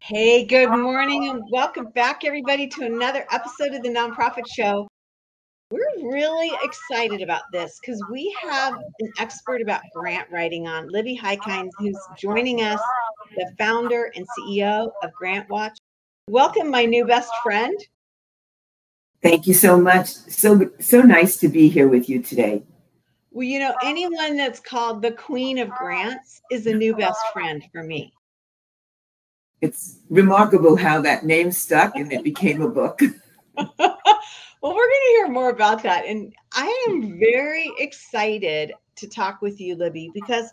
Hey, good morning and welcome back, everybody, to another episode of the Nonprofit Show. We're really excited about this because we have an expert about grant writing on, Libby Hikind, who's joining us, the founder and CEO of GrantWatch. Welcome, my new best friend. Thank you so much. So nice to be here with you today. Well, you know, anyone that's called the Queen of Grants is a new best friend for me. It's remarkable how that name stuck and it became a book. Well, we're going to hear more about that. And I am very excited to talk with you, Libby, because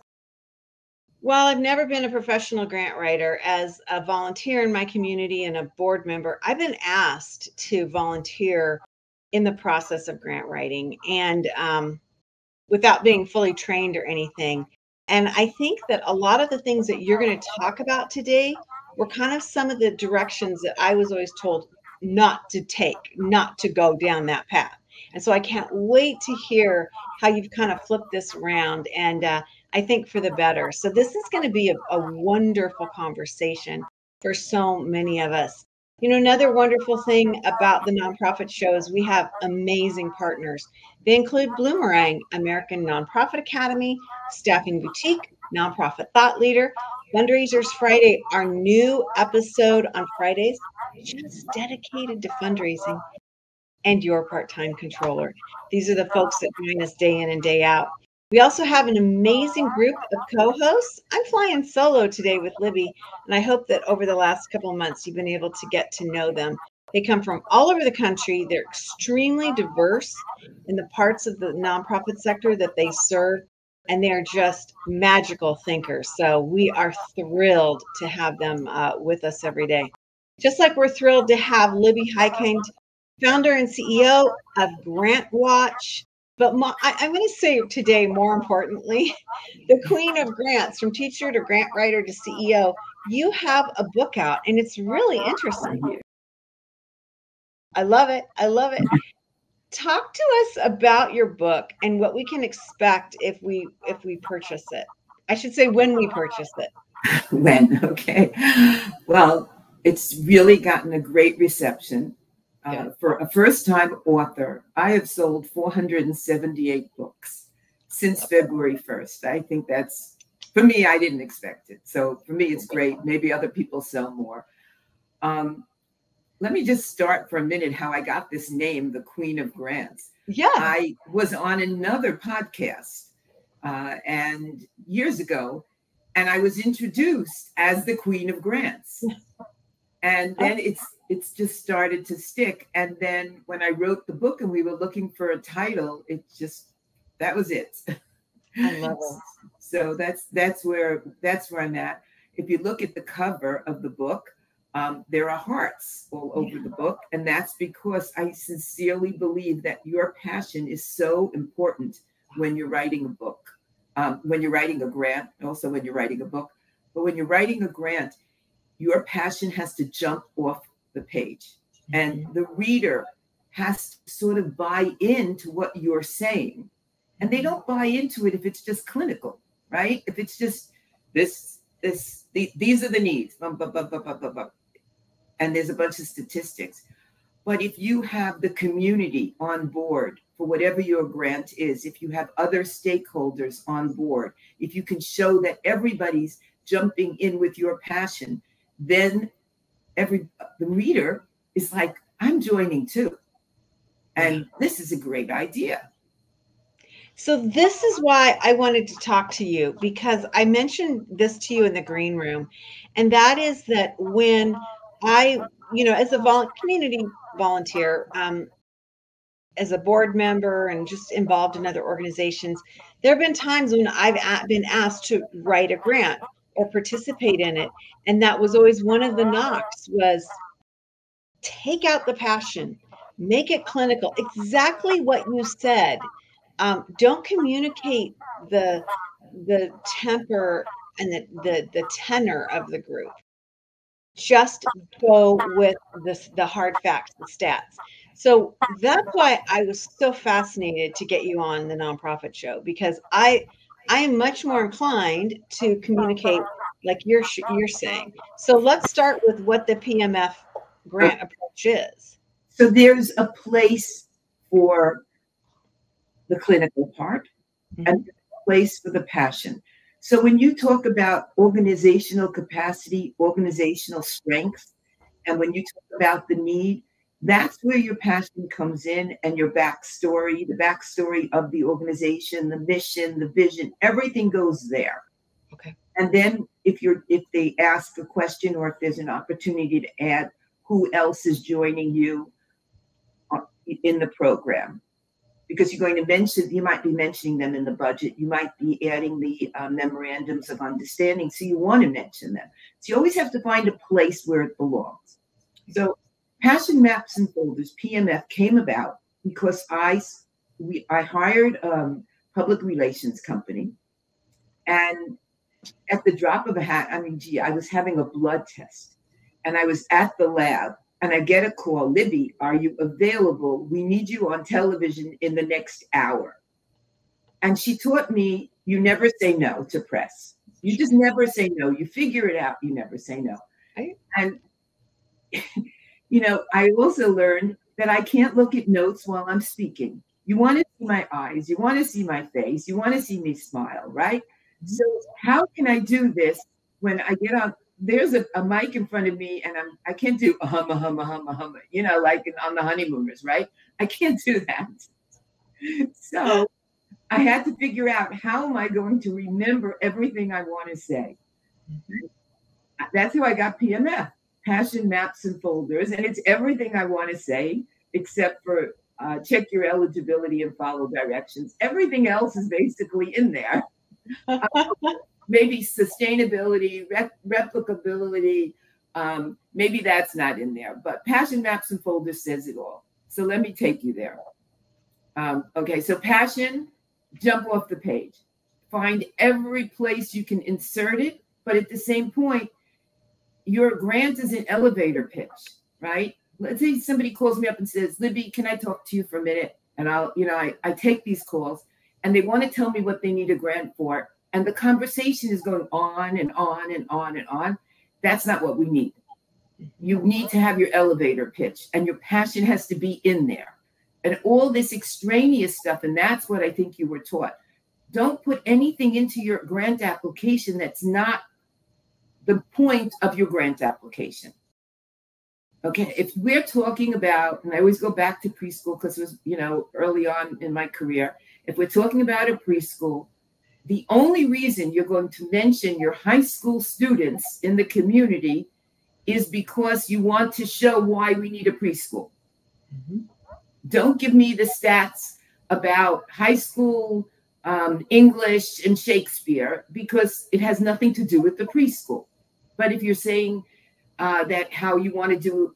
while I've never been a professional grant writer, as a volunteer in my community and a board member, I've been asked to volunteer in the process of grant writing and without being fully trained or anything. And I think that a lot of the things that you're going to talk about today were kind of some of the directions that I was always told not to take, not to go down that path. And so I can't wait to hear how you've kind of flipped this around, and I think for the better. So this is going to be a wonderful conversation for so many of us. You know, another wonderful thing about the Nonprofit Show is we have amazing partners. They include Bloomerang, American Nonprofit Academy, Staffing Boutique, Nonprofit Thought Leader, Fundraisers Friday, our new episode on Fridays, just dedicated to fundraising, and Your Part-Time Controller. These are the folks that join us day in and day out. We also have an amazing group of co-hosts. I'm flying solo today with Libby, and I hope that over the last couple of months, you've been able to get to know them. They come from all over the country. They're extremely diverse in the parts of the nonprofit sector that they serve, and they're just magical thinkers. So we are thrilled to have them with us every day. Just like we're thrilled to have Libby Hikind, founder and CEO of GrantWatch. But I'm going to say today, more importantly, the Queen of Grants, from teacher to grant writer to CEO. You have a book out, and it's really interesting. I love it. I love it. Talk to us about your book and what we can expect if we purchase it. I should say when we purchase it. When, okay. Well, it's really gotten a great reception. For a first-time author, I have sold 478 books since February 1st. I think that's, for me, I didn't expect it. So for me, it's great. Maybe other people sell more. Let me just start for a minute how I got this name, the Queen of Grants. Yeah. I was on another podcast and years ago, and I was introduced as the Queen of Grants. And then it's just started to stick. And then when I wrote the book and we were looking for a title, that was it. I love it. So that's where I'm at. If you look at the cover of the book, there are hearts all over the book. And that's because I sincerely believe that your passion is so important when you're writing a book, when you're writing a grant, also when you're writing a book. But when you're writing a grant, your passion has to jump off the page. And the reader has to sort of buy into what you're saying. And they don't buy into it if it's just clinical, right? If it's just these are the needs, blah, blah, blah, blah, blah, blah, blah. And there's a bunch of statistics. But if you have the community on board for whatever your grant is, if you have other stakeholders on board, if you can show that everybody's jumping in with your passion, then the reader is like, I'm joining too. And this is a great idea. So this is why I wanted to talk to you, because I mentioned this to you in the green room. And that is that when I, as a community volunteer, as a board member and just involved in other organizations, there have been times when I've been asked to write a grant or participate in it. And that was always one of the knocks, was take out the passion, make it clinical. Exactly what you said. Don't communicate the temper and the tenor of the group. Just go with the hard facts, the stats. So that's why I was so fascinated to get you on the Nonprofit Show, because I am much more inclined to communicate like you're saying. So let's start with what the PMF grant approach is. So there's a place for the clinical part and a place for the passion. So when you talk about organizational capacity, organizational strength, and when you talk about the need, that's where your passion comes in, and your backstory, the backstory of the organization, the mission, the vision, everything goes there. Okay. And then if they ask a question, or if there's an opportunity to add who else is joining you in the program, because you might be mentioning them in the budget. You might be adding the memorandums of understanding. So you want to mention them. So you always have to find a place where it belongs. So Passion Maps and Folders, PMF, came about because I hired a public relations company, and at the drop of a hat, I was having a blood test, and I was at the lab, and I get a call, Libby, are you available? We need you on television in the next hour. And she taught me, you never say no to press. You just never say no. You figure it out. You never say no. Right. And, I also learned that I can't look at notes while I'm speaking. You want to see my eyes. You want to see my face. You want to see me smile, right? So how can I do this when I get on? There's a mic in front of me, and I can't do a hum, like on the honeymooners, right? I can't do that. So I had to figure out, how am I going to remember everything I want to say? That's how I got PMF, Passion Maps and Folders, and it's everything I want to say except for check your eligibility and follow directions. Everything else is basically in there. Maybe sustainability, replicability, maybe that's not in there, but Passion Maps and Folders says it all. So let me take you there. Okay, so passion, jump off the page. Find every place you can insert it, but at the same point, your grant is an elevator pitch, right? Let's say somebody calls me up and says, Libby, can I talk to you for a minute? And I take these calls, and they want to tell me what they need a grant for. And the conversation is going on and on and on and on. That's not what we need. You need to have your elevator pitch, and your passion has to be in there. And all this extraneous stuff, and that's what I think you were taught. Don't put anything into your grant application that's not the point of your grant application. Okay, if we're talking about, and I always go back to preschool because it was, early on in my career, if we're talking about a preschool, the only reason you're going to mention your high school students in the community is because you want to show why we need a preschool. Don't give me the stats about high school English and Shakespeare, because it has nothing to do with the preschool. But if you're saying that how you want to do,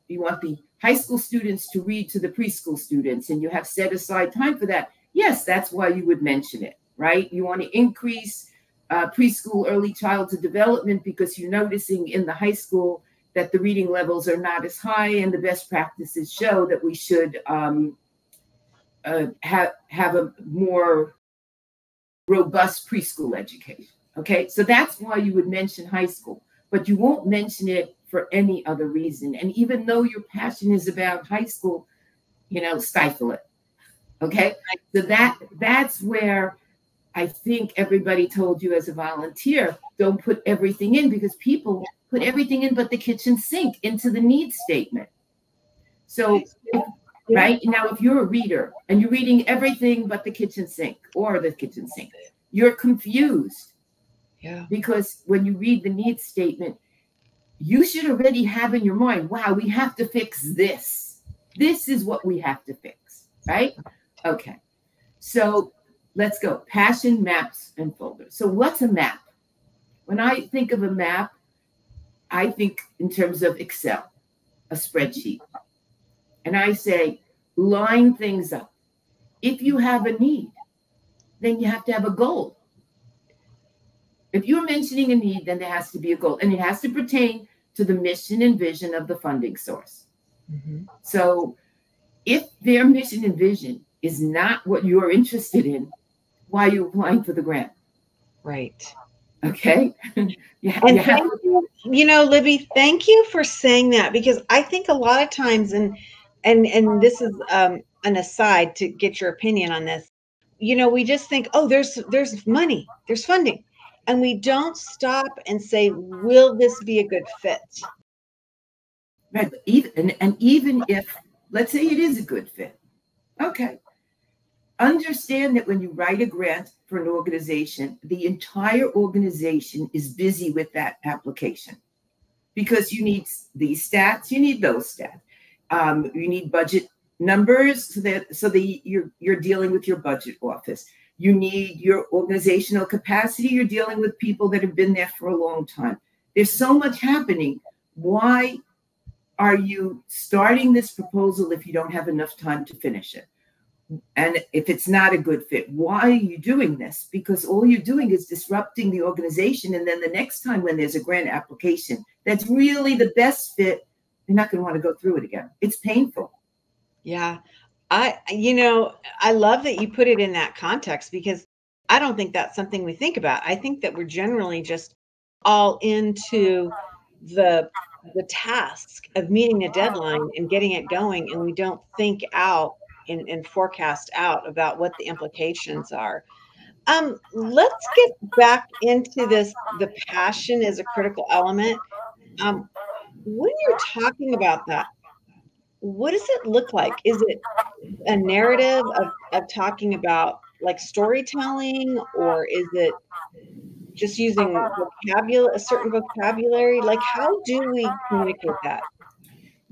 you want the high school students to read to the preschool students, and you have set aside time for that, yes, that's why you would mention it. Right? You want to increase preschool early childhood development because you're noticing in the high school that the reading levels are not as high, and the best practices show that we should have a more robust preschool education. Okay, so that's why you would mention high school, but you won't mention it for any other reason. And even though your passion is about high school, stifle it. Okay, so that's where I think everybody told you as a volunteer, don't put everything in, because people put everything in but the kitchen sink into the needs statement. So, right now, if you're a reader and you're reading everything but the kitchen sink, you're confused. Yeah. Because when you read the needs statement, you should already have in your mind, wow, we have to fix this. This is what we have to fix, right? Okay. So let's go. Passion, maps, and folders. So what's a map? When I think of a map, I think in terms of Excel, a spreadsheet. And I say, line things up. If you have a need, then you have to have a goal. If you're mentioning a need, then there has to be a goal. And it has to pertain to the mission and vision of the funding source. So if their mission and vision is not what you're interested in, why are you applying for the grant? Right. Okay. Yeah, and thank you, Libby, thank you for saying that, because I think a lot of times, and this is an aside to get your opinion on this. We just think, oh, there's money, there's funding, and we don't stop and say, will this be a good fit? Right. Even if, let's say it is a good fit, okay. Understand that when you write a grant for an organization, the entire organization is busy with that application, because you need these stats, you need those stats, you need budget numbers so that you're dealing with your budget office. You need your organizational capacity. You're dealing with people that have been there for a long time. There's so much happening. Why are you starting this proposal if you don't have enough time to finish it? And if it's not a good fit, why are you doing this? Because all you're doing is disrupting the organization. And then the next time when there's a grant application that's really the best fit, you're not going to want to go through it again. It's painful. Yeah. I love that you put it in that context, because I don't think that's something we think about. I think that we're generally just all into the task of meeting a deadline and getting it going, and we don't think out and forecast out about what the implications are. Let's get back into this. The passion is a critical element. When you're talking about that, what does it look like? Is it a narrative of talking about like storytelling, or is it just using vocabulary, a certain vocabulary? Like, how do we communicate that?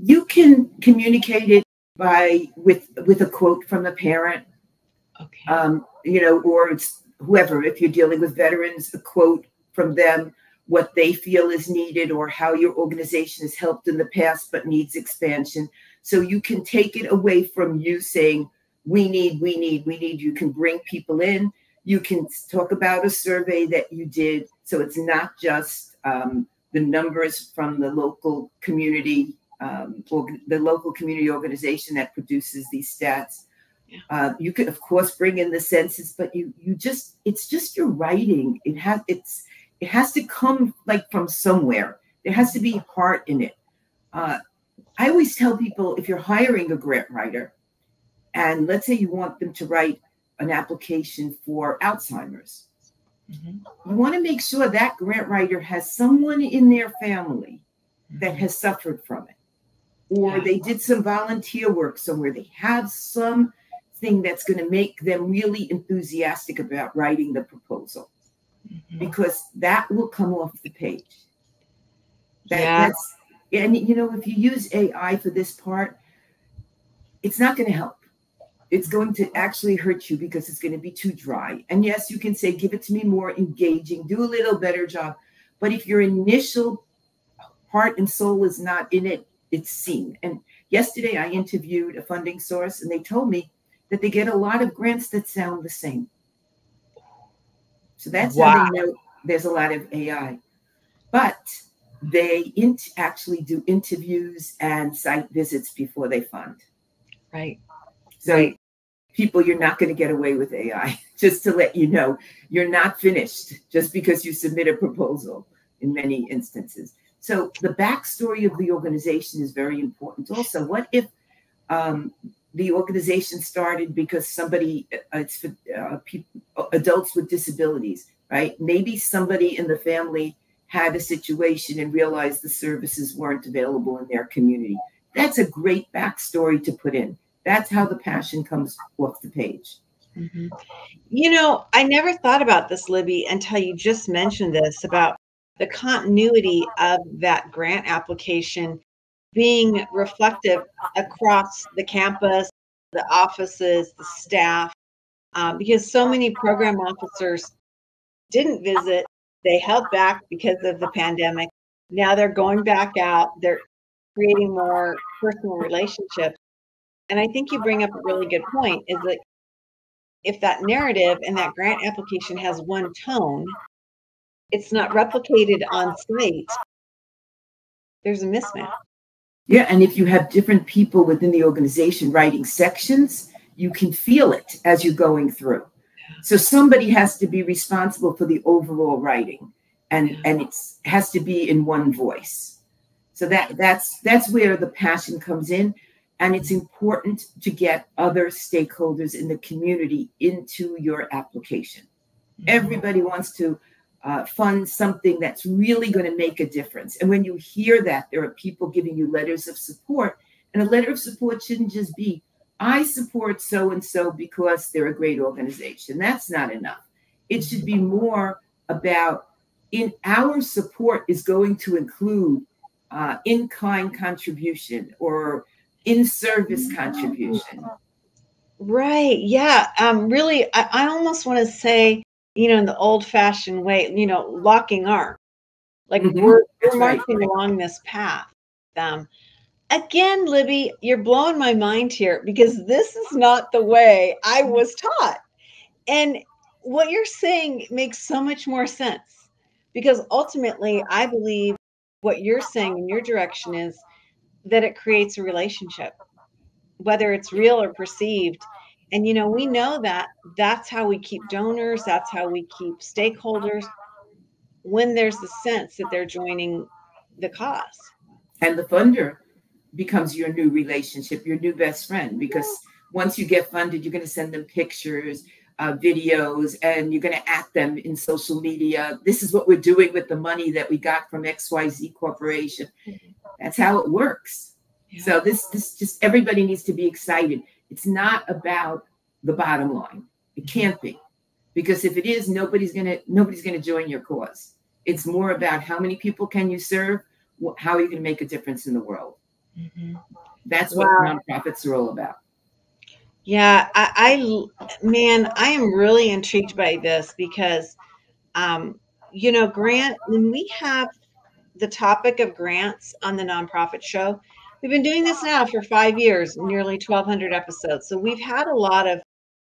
You can communicate it with a quote from a parent, okay, or it's whoever. If you're dealing with veterans, a quote from them, what they feel is needed, or how your organization has helped in the past but needs expansion. So you can take it away from you saying, we need. You can bring people in. You can talk about a survey that you did. So it's not just the numbers from the local community, the local community organization that produces these stats. Yeah. You could, of course, bring in the census, but it's just your writing. It has to come like from somewhere. There has to be heart in it. I always tell people, if you're hiring a grant writer, and let's say you want them to write an application for Alzheimer's, you want to make sure that grant writer has someone in their family that has suffered from it, or they did some volunteer work somewhere. They have something that's going to make them really enthusiastic about writing the proposal, because that will come off the page. And if you use AI for this part, it's not going to help. It's going to actually hurt you, because it's going to be too dry. And yes, you can say, give it to me more engaging, do a little better job. But if your initial heart and soul is not in it, it's seen. And yesterday I interviewed a funding source, and they told me that they get a lot of grants that sound the same. So that's how they know there's a lot of AI. But they actually do interviews and site visits before they fund. Right. So people, you're not going to get away with AI. Just to let you know, you're not finished just because you submit a proposal in many instances. So the backstory of the organization is very important. Also, what if the organization started because somebody, it's for adults with disabilities, right? Maybe somebody in the family had a situation and realized the services weren't available in their community. That's a great backstory to put in. That's how the passion comes off the page. I never thought about this, Libby, until you just mentioned this about the continuity of that grant application being reflective across the campus, the offices, the staff, because so many program officers didn't visit. They held back because of the pandemic. Now they're going back out. They're creating more personal relationships. And I think you bring up a really good point, is that if that narrative and that grant application has one tone, it's not replicated on site, there's a mismatch. Yeah, and if you have different people within the organization writing sections, you can feel it as you're going through. So somebody has to be responsible for the overall writing. and it has to be in one voice. So that's where the passion comes in. And it's important to get other stakeholders in the community into your application. Everybody wants to fund something that's really going to make a difference. And when you hear that, there are people giving you letters of support. And a letter of support shouldn't just be, I support so-and-so because they're a great organization. That's not enough. It should be more about, in our support is going to include in-kind contribution or in-service contribution. Right. Yeah. Really, I almost want to say, in the old-fashioned way, locking arms. Like we're marching along this path. Again, Libby, you're blowing my mind here because this is not the way I was taught. And what you're saying makes so much more sense because ultimately, I believe what you're saying in your direction is that it creates a relationship, whether it's real or perceived. And, we know that that's how we keep donors. That's how we keep stakeholders when there's the sense that they're joining the cause. And the funder becomes your new relationship, your new best friend, because once you get funded, you're going to send them pictures, videos, and you're going to at them in social media. This is what we're doing with the money that we got from XYZ Corporation. That's how it works. Yeah. So this just, everybody needs to be excited. It's not about the bottom line. It can't be, because if it is, nobody's gonna join your cause. It's more about how many people can you serve, how are you going to make a difference in the world. That's what nonprofits are all about. Yeah, man, I am really intrigued by this because, Grant, when we have the topic of grants on the Nonprofit Show, we've been doing this now for 5 years, nearly 1,200 episodes. So we've had a lot of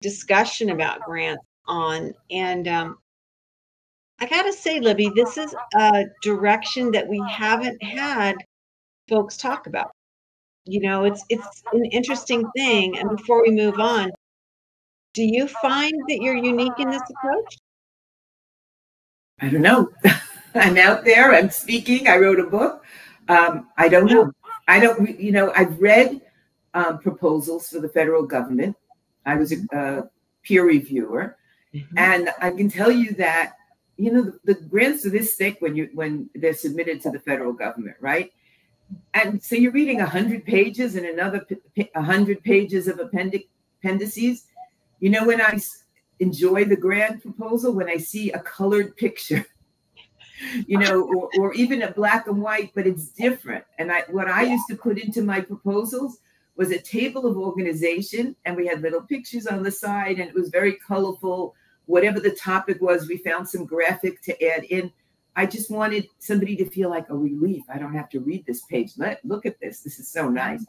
discussion about grants on, and I got to say, Libby, this is a direction that we haven't had folks talk about. It's an interesting thing. And before we move on, do you find that you're unique in this approach? I don't know. I'm out there. I'm speaking. I wrote a book. I don't know. I've read proposals for the federal government. I was a peer reviewer. And I can tell you that, the grants are this thick when they're submitted to the federal government, right? And so you're reading 100 pages and another 100 pages of appendices. When I enjoy the grant proposal, when I see a colored picture, or even a black and white, but it's different. And what I used to put into my proposals was a table of organization, and we had little pictures on the side, and it was very colorful. Whatever the topic was, we found some graphic to add in. I just wanted somebody to feel like a relief. I don't have to read this page. Look at this. This is so nice.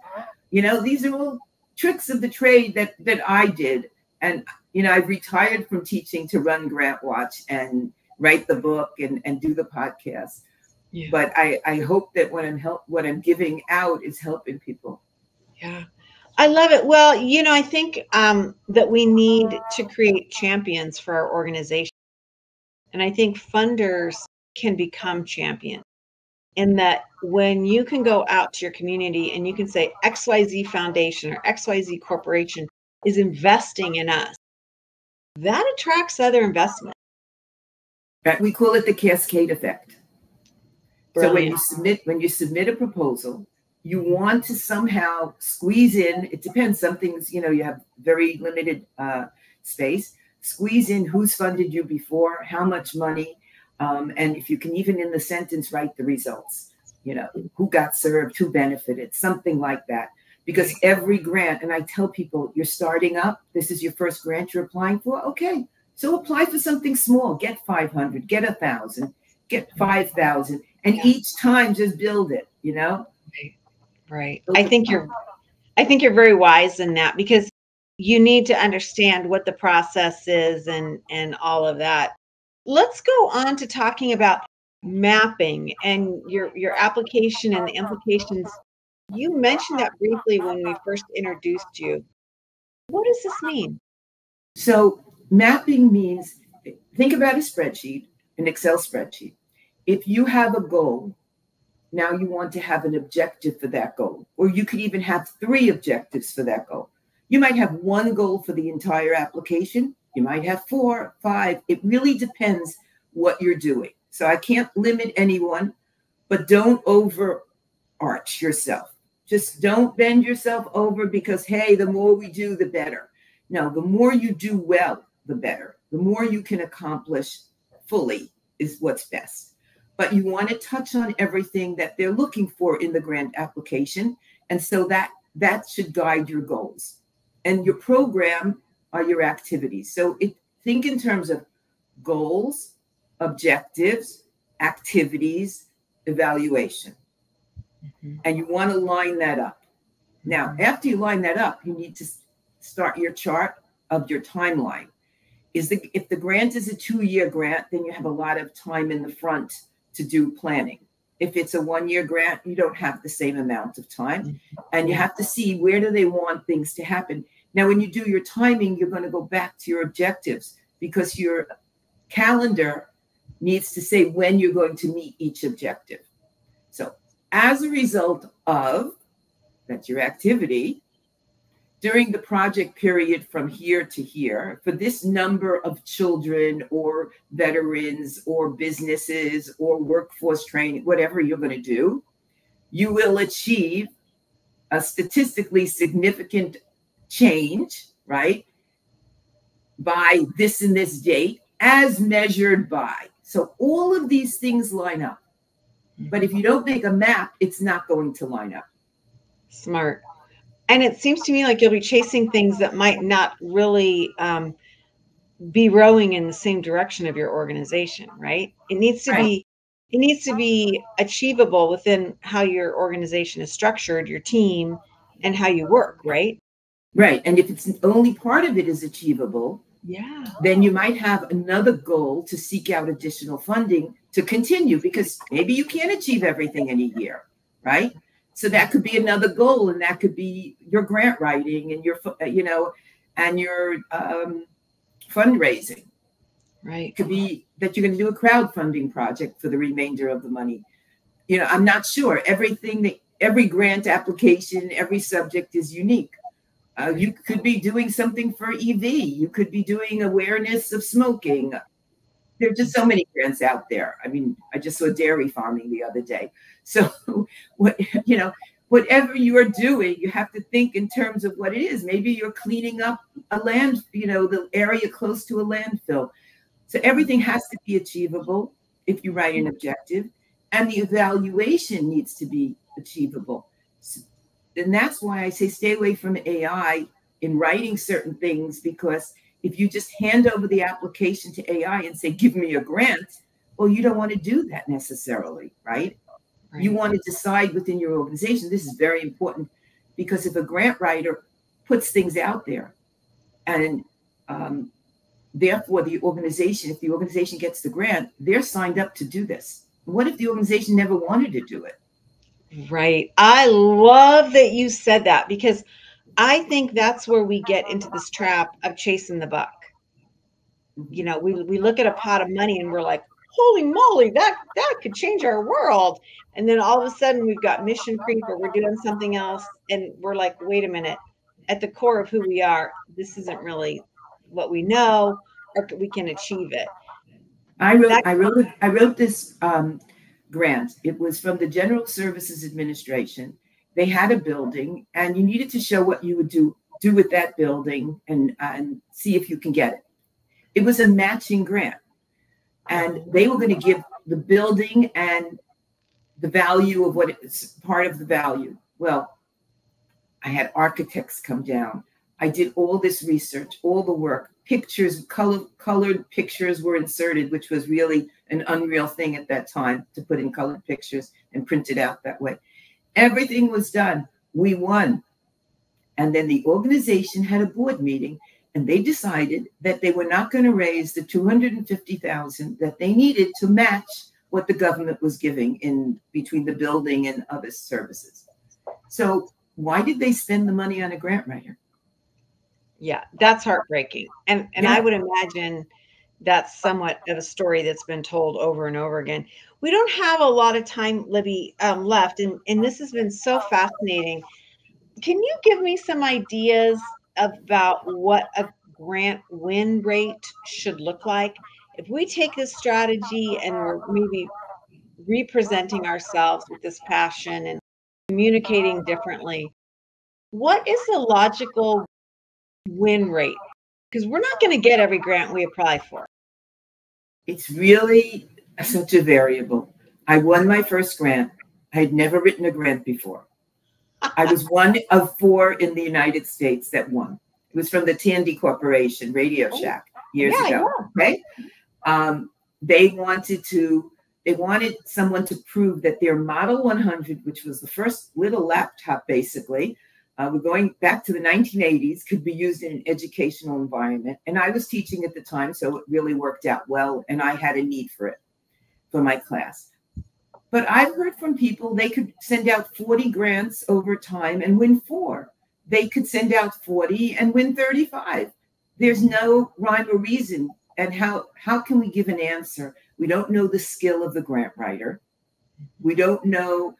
These are all tricks of the trade that I did. And, I've retired from teaching to run GrantWatch and write the book and do the podcast. Yeah. But I hope that what I'm giving out is helping people. Yeah. I love it. Well, I think that we need to create champions for our organization. And I think funders can become champions, in that when you can go out to your community and you can say XYZ Foundation or XYZ Corporation is investing in us, that attracts other investment. We call it the cascade effect. Brilliant. So when you submit a proposal, you want to somehow squeeze in, it depends, some things, you have very limited space, squeeze in who's funded you before, how much money, and if you can even in the sentence write the results, who got served, who benefited, something like that. Because every grant, and I tell people, you're starting up, this is your first grant you're applying for, okay, so apply for something small, get 500, get 1,000, get 5,000, and each time just build it, Right. I think you're very wise in that, because you need to understand what the process is and all of that. Let's go on to talking about mapping and your application and the implications. You mentioned that briefly when we first introduced you. What does this mean? So mapping means, think about a spreadsheet, an Excel spreadsheet. if you have a goal, now you want to have an objective for that goal, or you could even have 3 objectives for that goal. You might have 1 goal for the entire application. You might have 4, 5. It really depends what you're doing. So I can't limit anyone, but don't overarch yourself. Just don't bend yourself over because, hey, the more we do, the better. No, the more you do well, the better. The more you can accomplish fully is what's best. But you want to touch on everything that they're looking for in the grant application. And so that should guide your goals. And your program are your activities. So think in terms of goals, objectives, activities, evaluation. Mm-hmm. And you want to line that up. Now, after you line that up, you need to start your chart of your timeline. If the grant is a 2-year grant, then you have a lot of time in the front to do planning. If it's a 1-year grant, you don't have the same amount of time. And you have to see where do they want things to happen. Now, when you do your timing, you're going to go back to your objectives because your calendar needs to say when you're going to meet each objective. So as a result of that's your activity, during the project period from here to here, for this number of children or veterans or businesses or workforce training, whatever you're going to do, you will achieve a statistically significant change, right, by this and this date as measured by. So all of these things line up. But if you don't make a map, it's not going to line up. Smart. And it seems to me like you'll be chasing things that might not really be rowing in the same direction of your organization, right? It needs to be achievable within how your organization is structured, your team, and how you work, right? Right. And if it's only part of it is achievable, then you might have another goal to seek out additional funding to continue, because maybe you can't achieve everything in a year, right? So that could be another goal, and that could be your grant writing and your, and your fundraising. Right. It could be that you're going to do a crowdfunding project for the remainder of the money. I'm not sure. Every grant application, every subject is unique. You could be doing something for EV. You could be doing awareness of smoking. There are just so many grants out there. I mean, I just saw dairy farming the other day. So, whatever you are doing, you have to think in terms of what it is. Maybe you're cleaning up a land, the area close to a landfill. So everything has to be achievable if you write an objective, and the evaluation needs to be achievable. And that's why I say stay away from AI in writing certain things, because if you just hand over the application to AI and say, give me a grant, well, you don't want to do that necessarily, right? You want to decide within your organization. This is very important, because if a grant writer puts things out there and therefore if the organization gets the grant, they're signed up to do this. What if the organization never wanted to do it? Right. I love that you said that, because I think that's where we get into this trap of chasing the buck. We look at a pot of money and we're like, holy moly, that could change our world. And then all of a sudden we've got mission creep, or we're doing something else. And we're like, wait a minute, at the core of who we are, this isn't really what we know, or we can achieve it. I wrote this grant. It was from the General Services Administration. They had a building, and you needed to show what you would do with that building and see if you can get it. It was a matching grant, and they were going to give the building and the value of what it's part of the value. Well, I had architects come down. I did all this research, all the work. Pictures, colored pictures were inserted, which was really an unreal thing at that time, to put in colored pictures and print it out that way. Everything was done. We won. And then the organization had a board meeting, and they decided that they were not going to raise the $250,000 that they needed to match what the government was giving in between the building and other services. So why did they spend the money on a grant writer? Yeah, that's heartbreaking. And I would imagine that's somewhat of a story that's been told over and over again. We don't have a lot of time, Libby, left, and this has been so fascinating. Can you give me some ideas about what a grant win rate should look like? If we take this strategy and we're maybe representing ourselves with this passion and communicating differently, what is the logical win rate? Because we're not going to get every grant we apply for. It's really such a variable. I won my first grant. I had never written a grant before. I was one of 4 in the United States that won. It was from the Tandy Corporation, Radio Shack, years ago. Yeah. Okay. They wanted someone to prove that their Model 100, which was the first little laptop, basically, we're going back to the 1980s, could be used in an educational environment. And I was teaching at the time, so it really worked out well. And I had a need for it for my class. But I've heard from people, they could send out 40 grants over time and win 4. They could send out 40 and win 35. There's no rhyme or reason. And how can we give an answer? We don't know the skill of the grant writer. We don't know,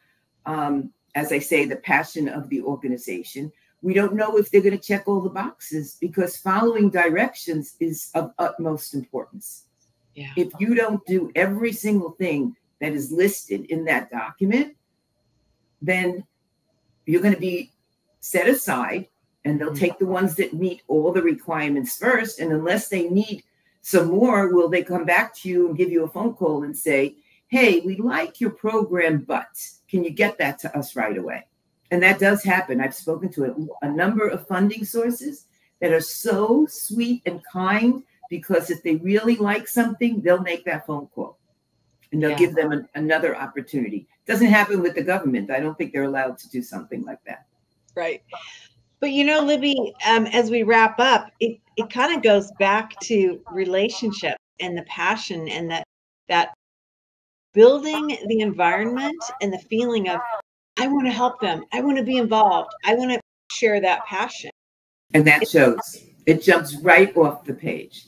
as I say, the passion of the organization. We don't know if they're going to check all the boxes, because following directions is of utmost importance. Yeah. If you don't do every single thing that is listed in that document, then you're going to be set aside, and they'll take the ones that meet all the requirements first. And unless they need some more, will they come back to you and give you a phone call and say, hey, we like your program, but can you get that to us right away? And that does happen. I've spoken to a number of funding sources that are so sweet and kind, because if they really like something, they'll make that phone call. And they'll give them another opportunity. Doesn't happen with the government. I don't think they're allowed to do something like that. Right. But Libby, as we wrap up, it kind of goes back to relationship and the passion, and that building the environment and the feeling of, I want to help them. I want to be involved. I want to share that passion. And that shows. It jumps right off the page.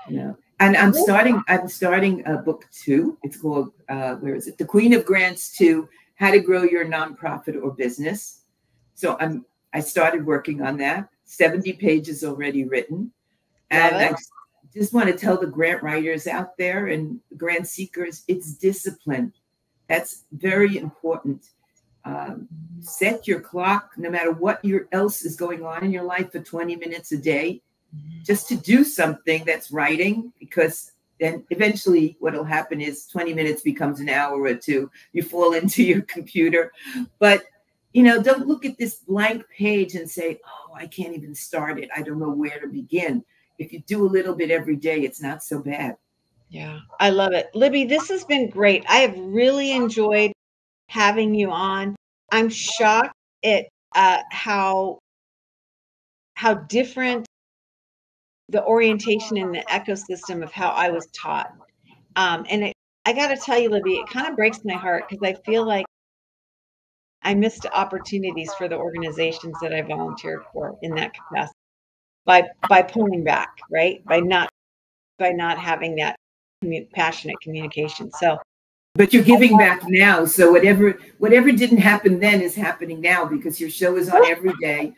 Yeah. And I'm starting book 2. It's called, where is it? The Queen of Grants 2, How to Grow Your Nonprofit or Business. So I started working on that. 70 pages already written. And I just want to tell the grant writers out there and grant seekers, it's discipline. That's very important. Set your clock, no matter what else is going on in your life, for 20 minutes a day, just to do something that's writing, because then eventually what will happen is 20 minutes becomes an hour or 2. You fall into your computer. But, don't look at this blank page and say, oh, I can't even start it. I don't know where to begin. If you do a little bit every day, it's not so bad. Yeah, I love it. Libby, this has been great. I have really enjoyed having you on. I'm shocked at how different the orientation in the ecosystem of how I was taught. And I got to tell you, Libby, it kind of breaks my heart, because I feel like I missed opportunities for the organizations that I volunteered for in that capacity by pulling back, right? By not having that passionate communication. So, but you're giving back now. So whatever didn't happen then is happening now, because your show is on every day.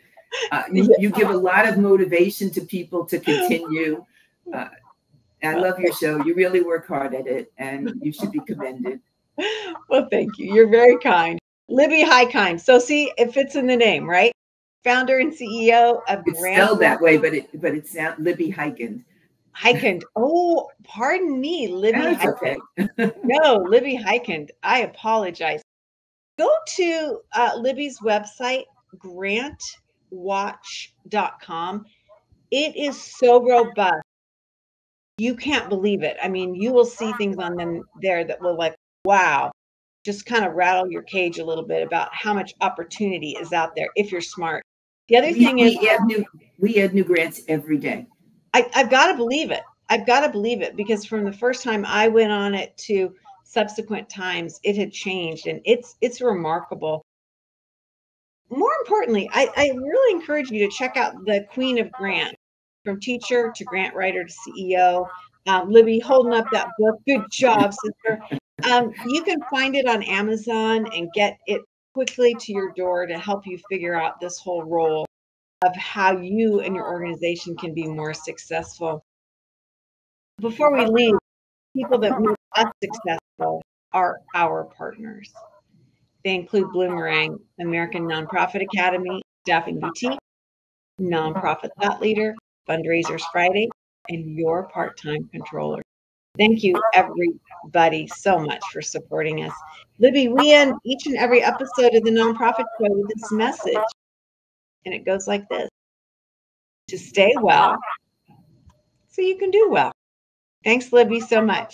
You give a lot of motivation to people to continue. I love your show. You really work hard at it, and you should be commended. Well, thank you. You're very kind. Libby Hikind. So see, it fits in the name, right? Founder and CEO of It's spelled that way, but it's not Libby Hikind. Hikind. Oh, pardon me, Libby Hikind. Okay. No, Libby Hikind. I apologize. Go to Libby's website, GrantWatch.com. It is so robust. You can't believe it. I mean, you will see things on them there that will, like, wow, just kind of rattle your cage a little bit about how much opportunity is out there if you're smart. The other thing is we add new grants every day. I've got to believe it. I've got to believe it, because from the first time I went on it to subsequent times, it had changed, and it's remarkable. More importantly, I really encourage you to check out the Queen of Grant, from teacher to grant writer to CEO. Libby holding up that book. Good job, sister. You can find it on Amazon and get it quickly to your door to help you figure out this whole role of how you and your organization can be more successful. Before we leave, people that make us successful are our partners. They include Bloomerang, American Nonprofit Academy, Staffing Boutique, Nonprofit Thought Leader, Fundraisers Friday, and your part-time controller. Thank you, everybody, so much for supporting us. Libby, we end each and every episode of the Nonprofit Show with this message, and it goes like this: to stay well so you can do well. Thanks, Libby, so much.